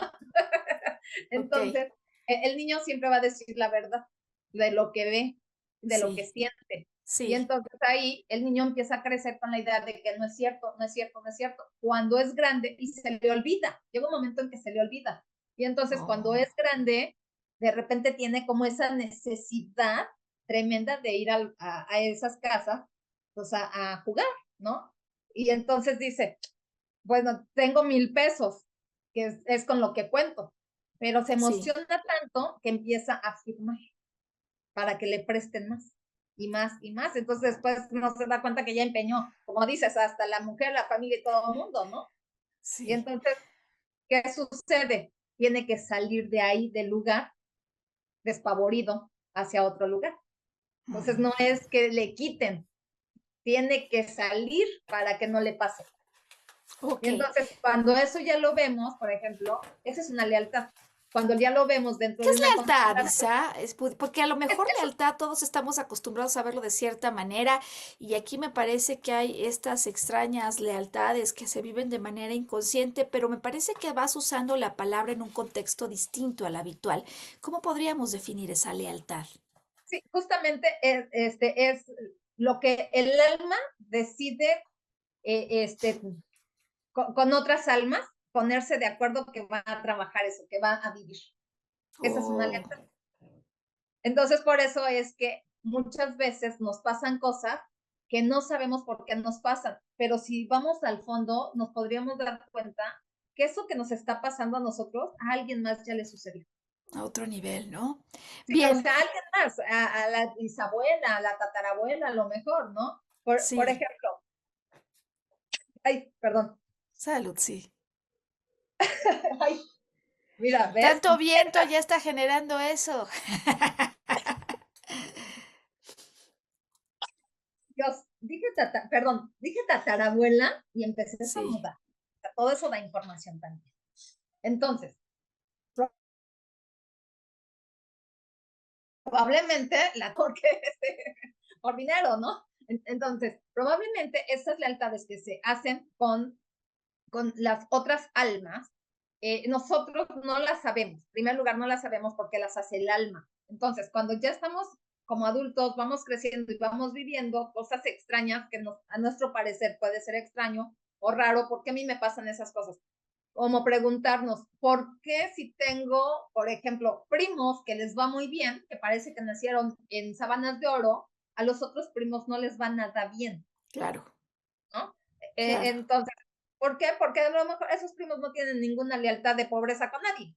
ok, Entonces, el niño siempre va a decir la verdad de lo que ve, de lo que sí, siente. Y sí. entonces ahí el niño empieza a crecer con la idea de que no es cierto, no es cierto, no es cierto. Cuando es grande y se le olvida, llega un momento en que se le olvida. Y entonces cuando Oh, es grande, de repente tiene como esa necesidad tremenda de ir a esas casas, pues a jugar, ¿no? Y entonces dice, bueno, tengo 1,000 pesos, que es con lo que cuento, pero se sí. emociona tanto que empieza a firmar para que le presten más y más y más. Entonces después no se da cuenta que ya empeñó, como dices, hasta la mujer, la familia y todo el mundo, ¿no? Y Sí. entonces, ¿qué sucede? Tiene que salir de ahí, del lugar, despavorido, hacia otro lugar. Entonces Ujú. no es que le quiten, tiene que salir para que no le pase. Y Ok. entonces, cuando eso ya lo vemos, por ejemplo, esa es una lealtad. Cuando ya lo vemos dentro ¿Qué de es una lealtad, constelación, Isa? Porque a lo es mejor eso. lealtad todos estamos acostumbrados a verlo de cierta manera y aquí me parece que hay estas extrañas lealtades que se viven de manera inconsciente, pero me parece que vas usando la palabra en un contexto distinto al habitual. ¿Cómo podríamos definir esa lealtad? Sí, justamente es lo que el alma decide con otras almas ponerse de acuerdo que va a trabajar eso, que va a vivir. Esa es una Oh, lealtad. Entonces, por eso es que muchas veces nos pasan cosas que no sabemos por qué nos pasan, pero si vamos al fondo, nos podríamos dar cuenta que eso que nos está pasando a nosotros, a alguien más ya le sucedió. a otro nivel, ¿no? Sí, o Bien, sea, alguien más, a la bisabuela, a la tatarabuela, a lo mejor, ¿no? Por sí, ejemplo, ay, perdón, salud, sí. ay, mira, ¿ves? Tanto viento ya está generando eso. Dios, perdón, dije tatarabuela y empecé a Sí, estornudar. O sea, todo eso da información también. Entonces, probablemente la torque por dinero, ¿no? Entonces, probablemente esas lealtades que se hacen con las otras almas, nosotros no las sabemos. En primer lugar, no las sabemos porque las hace el alma. Entonces, cuando ya estamos como adultos, vamos creciendo y vamos viviendo cosas extrañas que a nuestro parecer puede ser extraño o raro, ¿por qué a mí me pasan esas cosas? Como preguntarnos, ¿por qué si tengo, por ejemplo, primos que les va muy bien, que parece que nacieron en sábanas de oro, a los otros primos no les va nada bien, claro, ¿no? claro. Entonces, ¿por qué? Porque a lo mejor esos primos no tienen ninguna lealtad de pobreza con nadie,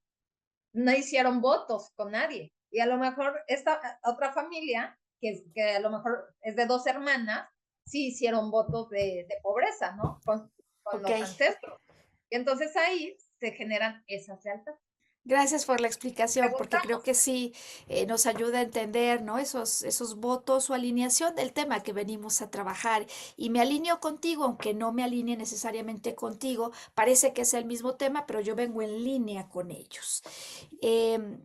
no hicieron votos con nadie. Y a lo mejor esta otra familia, que a lo mejor es de dos hermanas, sí hicieron votos de pobreza, ¿no? Con Ok. los ancestros. Y entonces ahí se generan esas lealtades. Gracias por la explicación, porque creo Preguntamos, que sí nos ayuda a entender, ¿no? Esos votos o alineación del tema que venimos a trabajar. Y me alineo contigo, aunque no me alinee necesariamente contigo. Parece que es el mismo tema, pero yo vengo en línea con ellos. Em,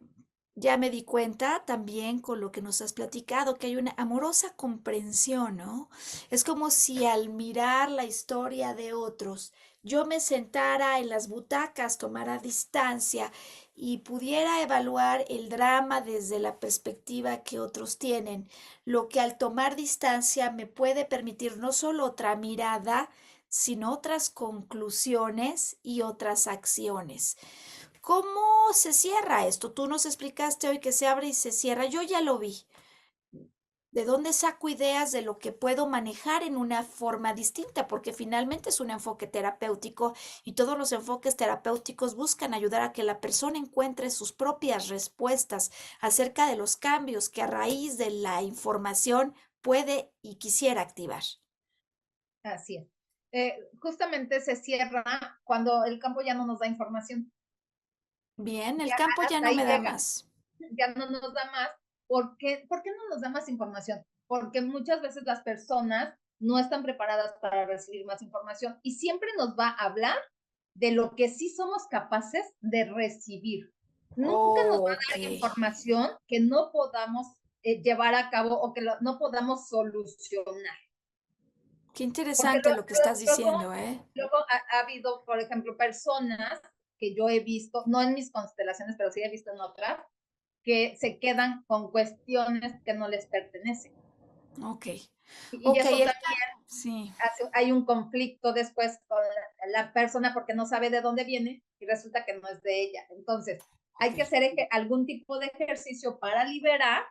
ya me di cuenta también con lo que nos has platicado, que hay una amorosa comprensión, ¿no? Es como si al mirar la historia de otros, yo me sentara en las butacas, tomara distancia y pudiera evaluar el drama desde la perspectiva que otros tienen, lo que al tomar distancia me puede permitir no solo otra mirada, sino otras conclusiones y otras acciones. ¿Cómo se cierra esto? Tú nos explicaste hoy que se abre y se cierra. Yo ya lo vi. ¿De dónde saco ideas de lo que puedo manejar en una forma distinta? Porque finalmente es un enfoque terapéutico y todos los enfoques terapéuticos buscan ayudar a que la persona encuentre sus propias respuestas acerca de los cambios que a raíz de la información puede y quisiera activar. así es. Justamente se cierra cuando el campo ya no nos da información. Bien, el Ya campo ya hasta no ahí me da llega. más. Ya no nos da más. ¿Por qué no nos da más información? Porque muchas veces las personas no están preparadas para recibir más información y siempre nos va a hablar de lo que sí somos capaces de recibir. Nunca nos va Oh, a ok. dar información que no podamos llevar a cabo o que no podamos solucionar. Qué Porque interesante lo que estás luego, diciendo, ¿eh? luego ha habido, por ejemplo, personas que yo he visto, no en mis constelaciones, pero sí he visto en otras, que se quedan con cuestiones que no les pertenecen. Ok. Y Ok, eso el también campo. Sí. hay un conflicto después con la persona porque no sabe de dónde viene y resulta que no es de ella. Entonces, Ok. hay que hacer algún tipo de ejercicio para liberar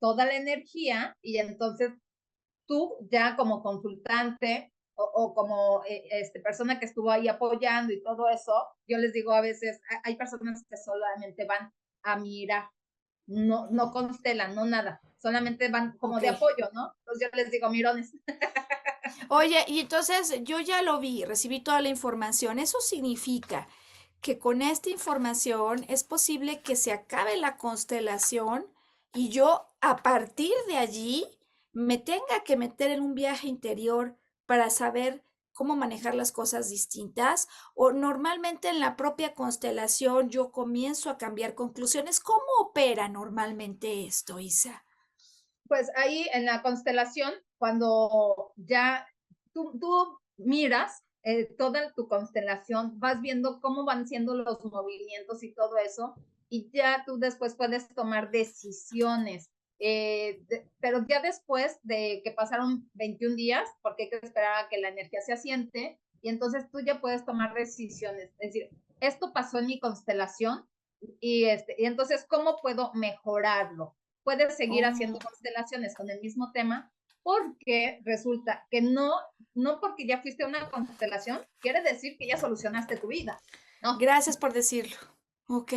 toda la energía y entonces tú ya como consultante o como persona que estuvo ahí apoyando y todo eso, yo les digo a veces, hay personas que solamente van a mirar, no constelan, no nada, solamente van como Ok. de apoyo, ¿no? Entonces yo les digo, mirones, Oye, y entonces yo ya lo vi, recibí toda la información. Eso significa que con esta información es posible que se acabe la constelación y yo a partir de allí me tenga que meter en un viaje interior para saber cómo manejar las cosas distintas o normalmente en la propia constelación yo comienzo a cambiar conclusiones. ¿Cómo opera normalmente esto, Isa? pues ahí en la constelación, cuando ya tú miras toda tu constelación, vas viendo cómo van siendo los movimientos y todo eso, y ya tú después puedes tomar decisiones. Pero ya después de que pasaron 21 días, porque hay que esperar a que la energía se asiente, y entonces tú ya puedes tomar decisiones. Es decir, esto pasó en mi constelación, y entonces, ¿cómo puedo mejorarlo? Puedes seguir haciendo Oh. constelaciones con el mismo tema, porque resulta que no porque ya fuiste a una constelación, quiere decir que ya solucionaste tu vida, ¿no? Gracias por decirlo. Ok.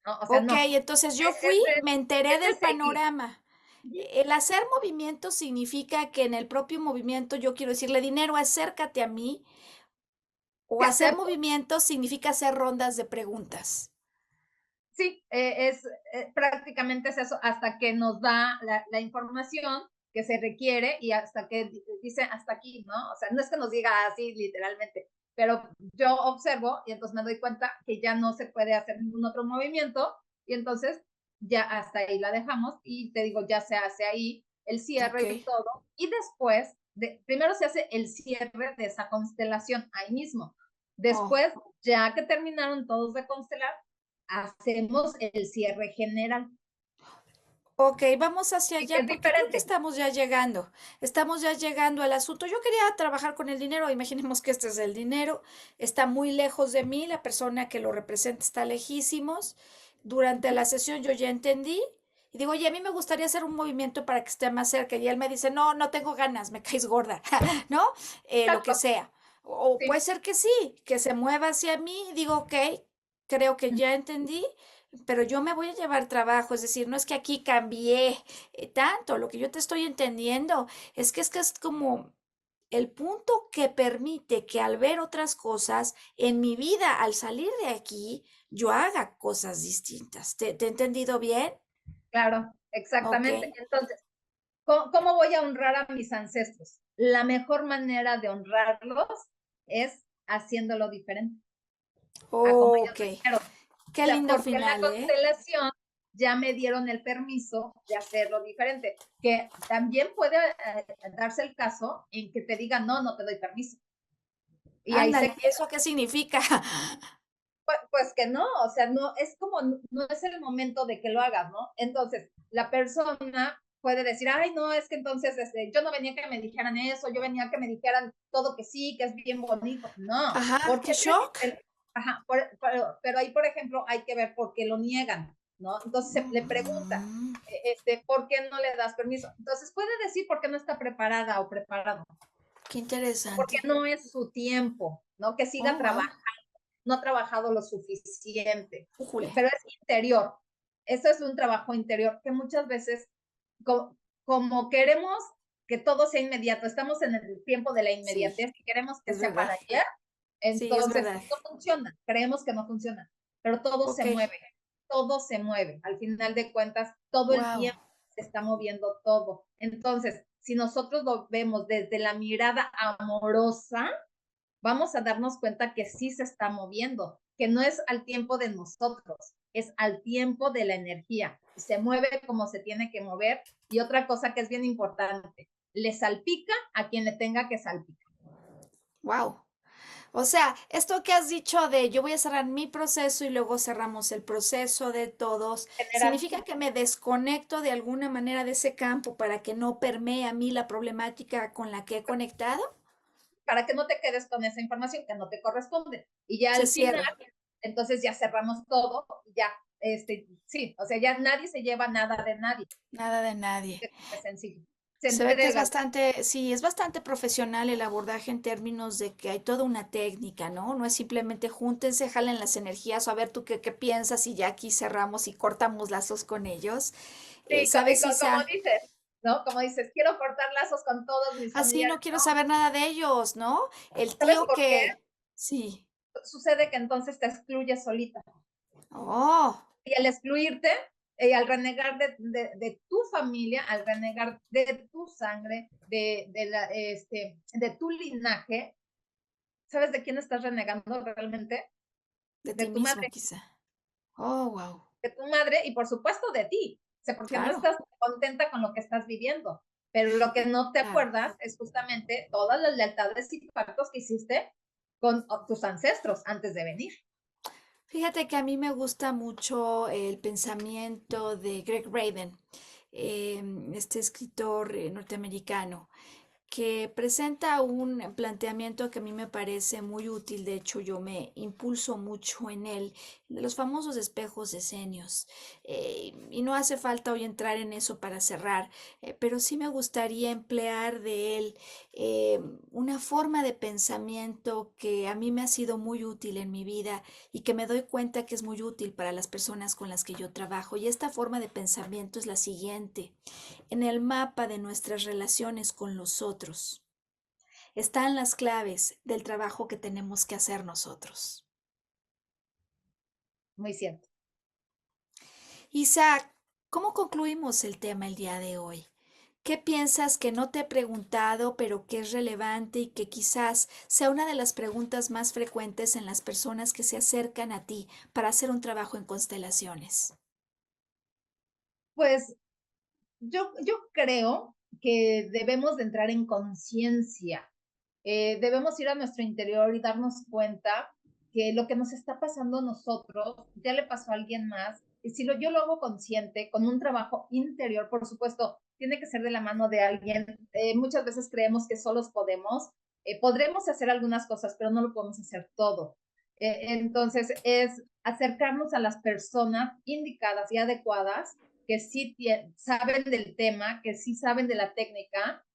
¿no? O sea, Ok, no. entonces yo fui, me enteré Es del de seguir. panorama. Ujú. El hacer movimiento significa que en el propio movimiento yo quiero decirle, dinero, acércate a mí, o Te hacer acepto. movimiento significa hacer rondas de preguntas. Sí, prácticamente es eso, hasta que nos da la información que se requiere y hasta que dice hasta aquí, ¿no? O sea, no es que nos diga así literalmente, pero yo observo y entonces me doy cuenta que ya no se puede hacer ningún otro movimiento y entonces ya hasta ahí la dejamos y te digo, ya se hace ahí el Ok. cierre y todo. Y después, primero se hace el cierre de esa constelación ahí mismo. Oh, Después, ya que terminaron todos de constelar, hacemos el cierre general, ok, vamos hacia y que allá es porque creo que diferente. estamos ya llegando al asunto. Yo quería trabajar con el dinero, imaginemos que este es el dinero, está muy lejos de mí, la persona que lo representa está lejísimos. Durante la sesión yo ya entendí y digo, oye, a mí me gustaría hacer un movimiento para que esté más cerca y él me dice, no, no tengo ganas, me caes gorda, ¿no? Lo que Exacto, sea. O puede sí. ser que sí, que se mueva hacia mí y digo, ok, creo que ya entendí, pero yo me voy a llevar trabajo, es decir, no es que aquí cambié tanto, lo que yo te estoy entendiendo es que es como el punto que permite que al ver otras cosas en mi vida, al salir de aquí, yo haga cosas distintas. ¿Te he entendido bien? Claro, Ok. exactamente. Entonces, ¿cómo voy a honrar a mis ancestros? La mejor manera de honrarlos es haciéndolo diferente, a como ellos Ok. lo hicieron. Qué lindo Porque en la final, ¿eh? constelación ya me dieron el permiso de hacerlo diferente, que también puede darse el caso en que te digan, no, no te doy permiso. Y ahí Ándale, se ¿y eso qué significa? pues que no, o sea, no es como, no es el momento de que lo hagas, ¿no? Entonces, la persona puede decir, ay, no, es que entonces yo no venía que me dijeran eso, yo venía que me dijeran todo que sí, que es bien bonito. No, Ajá, porque qué shock. ajá, pero ahí, por ejemplo, hay que ver por qué lo niegan, ¿no? Entonces le pregunta, Mm, ¿por qué no le das permiso? Entonces puede decir por qué no está preparada o preparado, qué porque interesante. no es su tiempo, ¿no? Que siga Oh, wow. trabajando, no ha trabajado lo suficiente, Újule. pero es interior. Eso es un trabajo interior que muchas veces, como queremos que todo sea inmediato, estamos en el tiempo de la Sí, inmediatez y queremos que es sea verdad. para ayer, Sí, es entonces verdad. no funciona, creemos que no funciona, pero Ok. todo se mueve, al final de cuentas, todo el Wow. tiempo se está moviendo todo. Entonces, si nosotros lo vemos desde la mirada amorosa, vamos a darnos cuenta que sí se está moviendo, que no es al tiempo de nosotros, es al tiempo de la energía. Se mueve como se tiene que mover. Y otra cosa que es bien importante, le salpica a quien le tenga que salpicar. Wow. O sea, esto que has dicho de yo voy a cerrar mi proceso y luego cerramos el proceso de todos, General, ¿significa que me desconecto de alguna manera de ese campo para que no permee a mí la problemática con la que he conectado? para que no te quedes con esa información que no te corresponde. Y ya Se al final, cierra, entonces ya cerramos todo, ya, sí, o sea, ya nadie se lleva nada de nadie. nada de nadie. Es sencillo. Se Se ve que es entrega. bastante, sí, es bastante profesional el abordaje en términos de que hay toda una técnica, ¿no? No es simplemente júntense, jalen las energías o a ver tú qué piensas y ya aquí cerramos y cortamos lazos con ellos. Sí, ¿Sabes, como Isa? dices, ¿no? Como dices, quiero cortar lazos con todos mis Así no familiares. quiero saber nada de ellos, ¿no? El ¿Sabes tío por qué? que, sí. Sucede que entonces te excluyes solita. Oh, Y al excluirte, al renegar de tu familia, al renegar de tu sangre, de tu linaje, ¿sabes de quién estás renegando realmente? de De ti tu mismo madre, quizá. Oh, wow. de tu madre y por supuesto de ti, o sea, porque no Claro, estás contenta con lo que estás viviendo. Pero lo que no te claro. acuerdas es justamente todas las lealtades y pactos que hiciste con tus ancestros antes de venir. Fíjate que a mí me gusta mucho el pensamiento de Greg Braden, este escritor norteamericano, que presenta un planteamiento que a mí me parece muy útil. De hecho, yo me impulso mucho en él, de los famosos espejos escénicos. Y no hace falta hoy entrar en eso para cerrar, pero sí me gustaría emplear de él eh, una forma de pensamiento que a mí me ha sido muy útil en mi vida y que me doy cuenta que es muy útil para las personas con las que yo trabajo. Y esta forma de pensamiento es la siguiente: en el mapa de nuestras relaciones con los otros están las claves del trabajo que tenemos que hacer nosotros. Muy cierto. Isaac, ¿cómo concluimos el tema el día de hoy? ¿Qué piensas que no te he preguntado, pero que es relevante y que quizás sea una de las preguntas más frecuentes en las personas que se acercan a ti para hacer un trabajo en constelaciones? Pues yo creo que debemos de entrar en conciencia. Debemos ir a nuestro interior y darnos cuenta que lo que nos está pasando a nosotros ya le pasó a alguien más. Y si yo lo hago consciente, con un trabajo interior, por supuesto, tiene que ser de la mano de alguien. Muchas veces creemos que solos podemos. Podremos hacer algunas cosas, pero no lo podemos hacer todo. Entonces, es acercarnos a las personas indicadas y adecuadas que sí saben del tema, que sí saben de la técnica,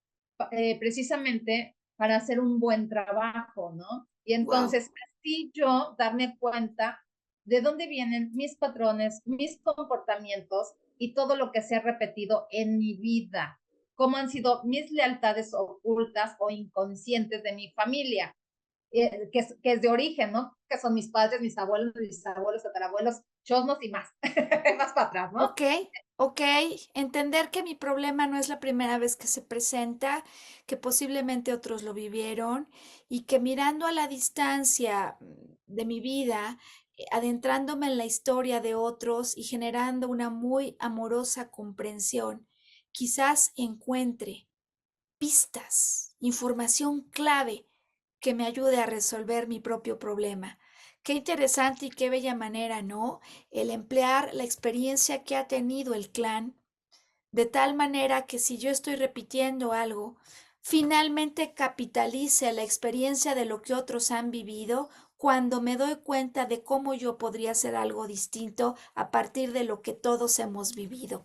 precisamente para hacer un buen trabajo, ¿no? Y Wow. entonces, así yo darme cuenta de dónde vienen mis patrones, mis comportamientos y todo lo que se ha repetido en mi vida, cómo han sido mis lealtades ocultas o inconscientes de mi familia, que es de origen, ¿no? Que son mis padres, mis abuelos, tatarabuelos, chosnos y más, más para atrás, ¿no? Ok, ok. Entender que mi problema no es la primera vez que se presenta, que posiblemente otros lo vivieron y que mirando a la distancia de mi vida, adentrándome en la historia de otros y generando una muy amorosa comprensión, quizás encuentre pistas, información clave que me ayude a resolver mi propio problema. Qué interesante y qué bella manera, ¿no? El emplear la experiencia que ha tenido el clan, de tal manera que si yo estoy repitiendo algo, finalmente capitalice la experiencia de lo que otros han vivido cuando me doy cuenta de cómo yo podría hacer algo distinto a partir de lo que todos hemos vivido.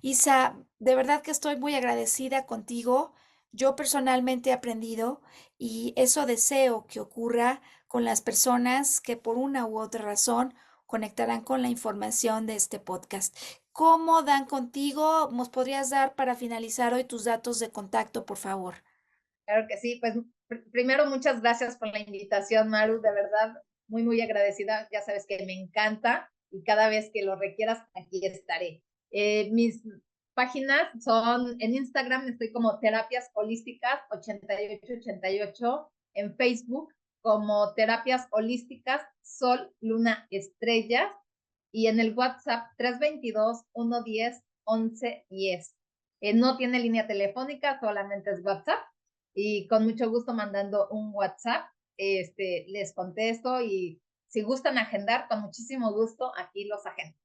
Isa, de verdad que estoy muy agradecida contigo. Yo personalmente he aprendido y eso deseo que ocurra con las personas que por una u otra razón conectarán con la información de este podcast. ¿Cómo dan contigo? ¿Nos podrías dar para finalizar hoy tus datos de contacto, por favor? Claro que sí, pues primero muchas gracias por la invitación, Maru, de verdad, muy, muy agradecida. Ya sabes que me encanta y cada vez que lo requieras, aquí estaré. Mis páginas son en Instagram, estoy como Terapias Holísticas 8888, en Facebook como Terapias Holísticas Sol, Luna, Estrellas y en el WhatsApp 322-110-1110. No tiene línea telefónica, solamente es WhatsApp y con mucho gusto mandando un WhatsApp, les contesto y si gustan agendar, con muchísimo gusto aquí los agendo.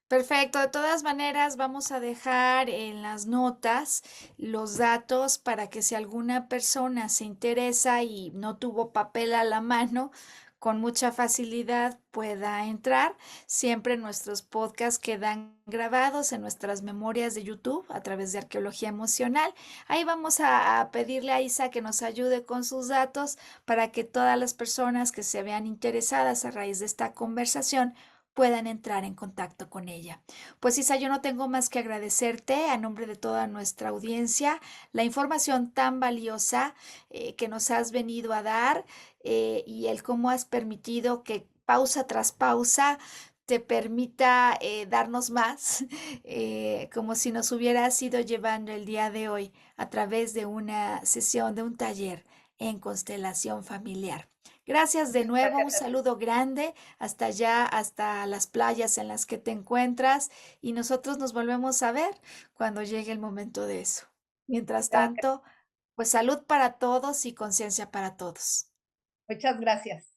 Perfecto. De todas maneras, vamos a dejar en las notas los datos para que si alguna persona se interesa y no tuvo papel a la mano, con mucha facilidad pueda entrar. Siempre nuestros podcasts quedan grabados en nuestras memorias de YouTube a través de Arqueología Emocional. Ahí vamos a pedirle a Isa que nos ayude con sus datos para que todas las personas que se vean interesadas a raíz de esta conversación puedan entrar en contacto con ella. Pues Isa, yo no tengo más que agradecerte a nombre de toda nuestra audiencia la información tan valiosa que nos has venido a dar y el cómo has permitido que pausa tras pausa te permita darnos más, como si nos hubieras ido llevando el día de hoy a través de una sesión, de un taller en constelación familiar. Gracias de Muchas nuevo, un gracias. saludo grande hasta allá, hasta las playas en las que te encuentras y nosotros nos volvemos a ver cuando llegue el momento de eso. Mientras Claro que sí. tanto, pues salud para todos y conciencia para todos. Muchas gracias.